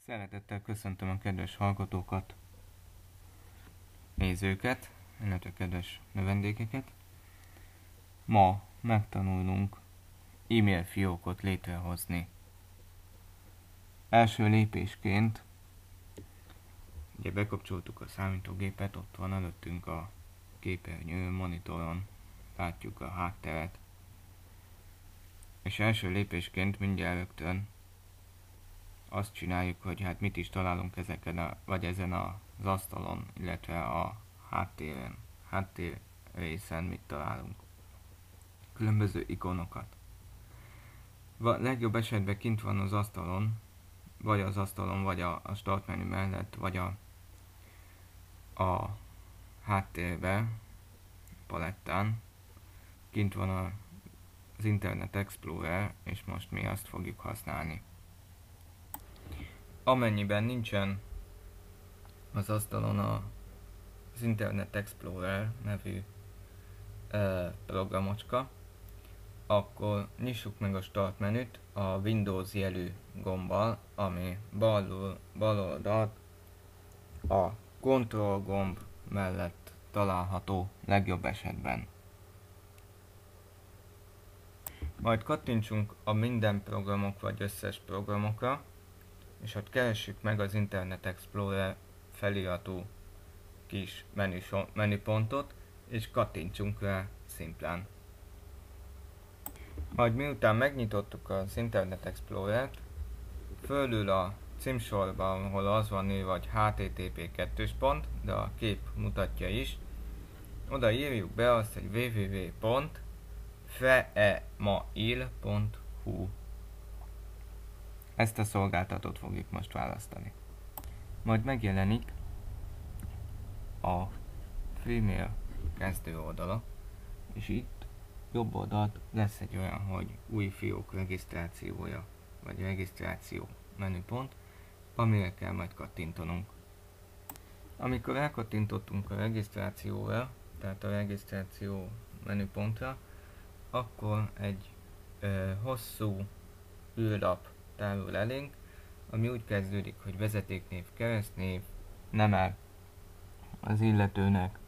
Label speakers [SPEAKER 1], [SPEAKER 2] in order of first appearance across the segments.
[SPEAKER 1] Szeretettel köszöntöm a kedves hallgatókat, nézőket, illetve kedves növendékeket. Ma megtanulunk e-mail fiókot létrehozni. Első lépésként ugye bekapcsoltuk a számítógépet, ott van előttünk a képernyő, monitoron, látjuk a hátteret. És első lépésként mindjárt rögtön azt csináljuk, hogy hát mit is találunk vagy ezen az asztalon, illetve a háttér részen mit találunk. Különböző ikonokat. Legjobb esetben kint van az asztalon, vagy a start menü mellett, vagy a háttérbe, palettán, kint van az Internet Explorer, és most mi azt fogjuk használni. Amennyiben nincsen az asztalon az Internet Explorer nevű programocska, akkor nyissuk meg a Start menüt a Windows jelű gombbal, ami bal oldalt a Control gomb mellett található legjobb esetben. Majd kattintsunk a minden programok vagy összes programokra, és ott keressük meg az Internet Explorer feliratú kis menüpontot, és kattintsunk rá szimplán. Majd miután megnyitottuk az Internet Explorer-t, fölül a címsorban, ahol az van írva, hogy http://, de a kép mutatja is, oda írjuk be azt, hogy www.freemail.hu. Ezt a szolgáltatót fogjuk most választani. Majd megjelenik a Freemail kezdő oldala, és itt jobb oldalt lesz egy olyan, hogy új fiók regisztrációja, vagy regisztráció menüpont, amire kell majd kattintanunk. Amikor elkattintottunk a regisztrációra, tehát a regisztráció menüpontra, akkor egy hosszú űrlap tárul elénk, ami úgy kezdődik, hogy vezetéknév, keresztnév, neme az illetőnek,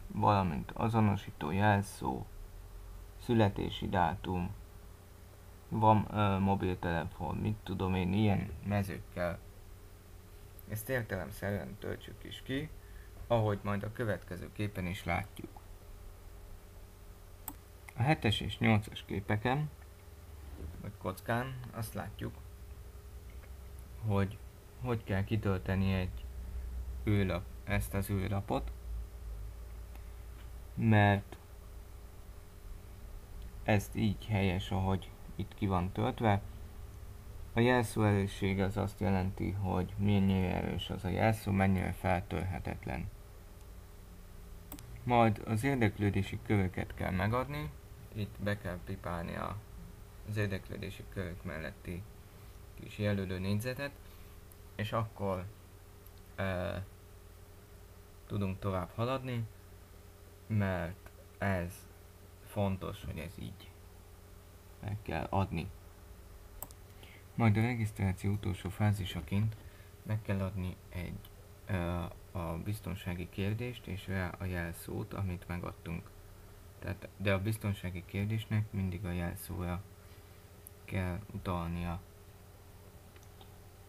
[SPEAKER 1] valamint azonosító jelszó, születési dátum, van mobiltelefon, mit tudom én, ilyen mezőkkel. Ezt értelemszerűen töltsük is ki, ahogy majd a következő képen is látjuk. A 7-es és 8-as képeken, vagy kockán azt látjuk, hogy kell kitölteni ezt az űrlapot, mert ezt így helyes, ahogy itt ki van töltve. A jelszó erősség az azt jelenti, hogy mennyire erős az a jelszó, mennyire feltörhetetlen. Majd az érdeklődési köröket kell megadni, itt be kell pipálni az érdeklődési körök melletti kis jelölő négyzetet, és akkor tudunk tovább haladni, mert ez fontos, hogy ez így meg kell adni. Majd a regisztráció utolsó fázisaként meg kell adni a biztonsági kérdést és rá a jelszót, amit megadtunk. De a biztonsági kérdésnek mindig a jelszóra kell utalnia.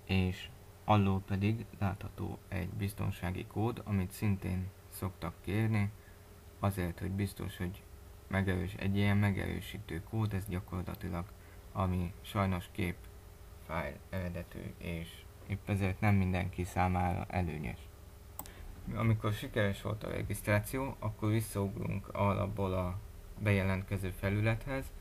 [SPEAKER 1] És alól pedig látható egy biztonsági kód, amit szintén szoktak kérni, azért, hogy biztos, hogy egy ilyen megerősítő kód, ez gyakorlatilag, ami sajnos képfájl eredetű, és épp ezért nem mindenki számára előnyös. Amikor sikeres volt a regisztráció, akkor visszaugrunk alapból a bejelentkező felülethez,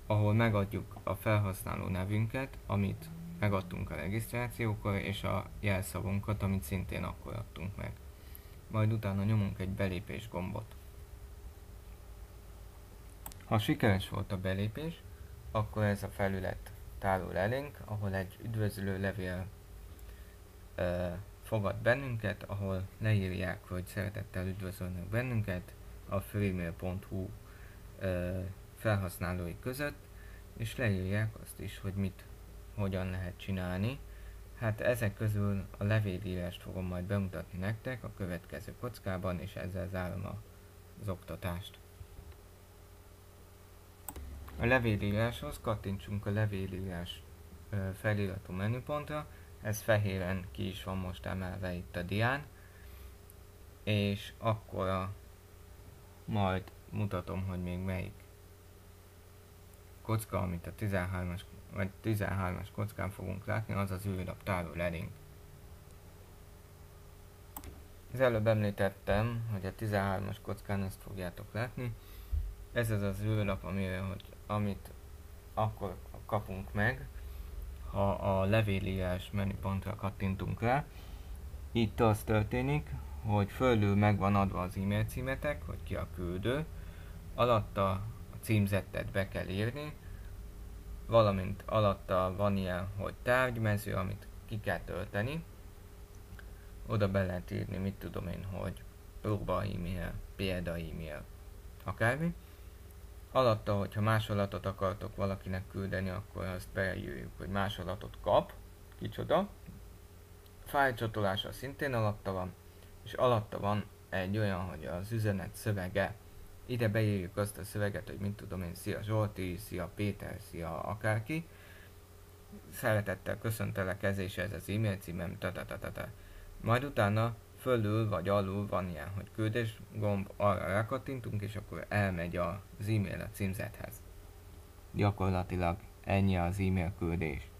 [SPEAKER 1] ahol megadjuk a felhasználó nevünket, amit megadtunk a regisztrációkor, és a jelszavunkat, amit szintén akkor adtunk meg. Majd utána nyomunk egy belépés gombot. Ha sikeres volt a belépés, akkor ez a felület tárul elénk, ahol egy üdvözlő levél fogad bennünket, ahol leírják, hogy szeretettel üdvözölnek bennünket a freemail.hu felhasználói között, és leírják azt is, hogy mit hogyan lehet csinálni. Hát ezek közül a levélírást fogom majd bemutatni nektek a következő kockában, és ezzel zárom az oktatást. A levélíráshoz kattintsunk a levélírás feliratú menüpontra, ez fehéren ki is van most emelve itt a dián, és akkor majd mutatom, hogy még melyik kocka, amit a 13-as kockán fogunk látni, az az űrlap tároló elénk. Az előbb említettem, hogy a 13-as kockán ezt fogjátok látni. Ez az az űrlap, amit akkor kapunk meg, ha a levélírás menüpontra kattintunk rá. Itt az történik, hogy fölül meg van adva az e-mail címetek, hogy ki a küldő, alatta a címzettet be kell írni, valamint alatta van ilyen, hogy tárgymező, amit ki kell tölteni. Oda be lehet írni, mit tudom én, hogy próba e-mail, példa e-mail, akármi. Alatta, hogyha másolatot akartok valakinek küldeni, akkor azt beírjuk, hogy másolatot kap, kicsoda. Fájlcsatolása szintén alatta van, és alatta van egy olyan, hogy az üzenet szövege. Ide beírjuk azt a szöveget, hogy mit tudom én, szia Zsolti, szia Péter, szia akárki. Szeretettel köszöntelek, ez és ez az e-mail címem, ta. Majd utána fölül vagy alul van ilyen, hogy küldés gomb, arra rákattintunk, és akkor elmegy az e-mail a címzethez. Gyakorlatilag ennyi az e-mail küldés.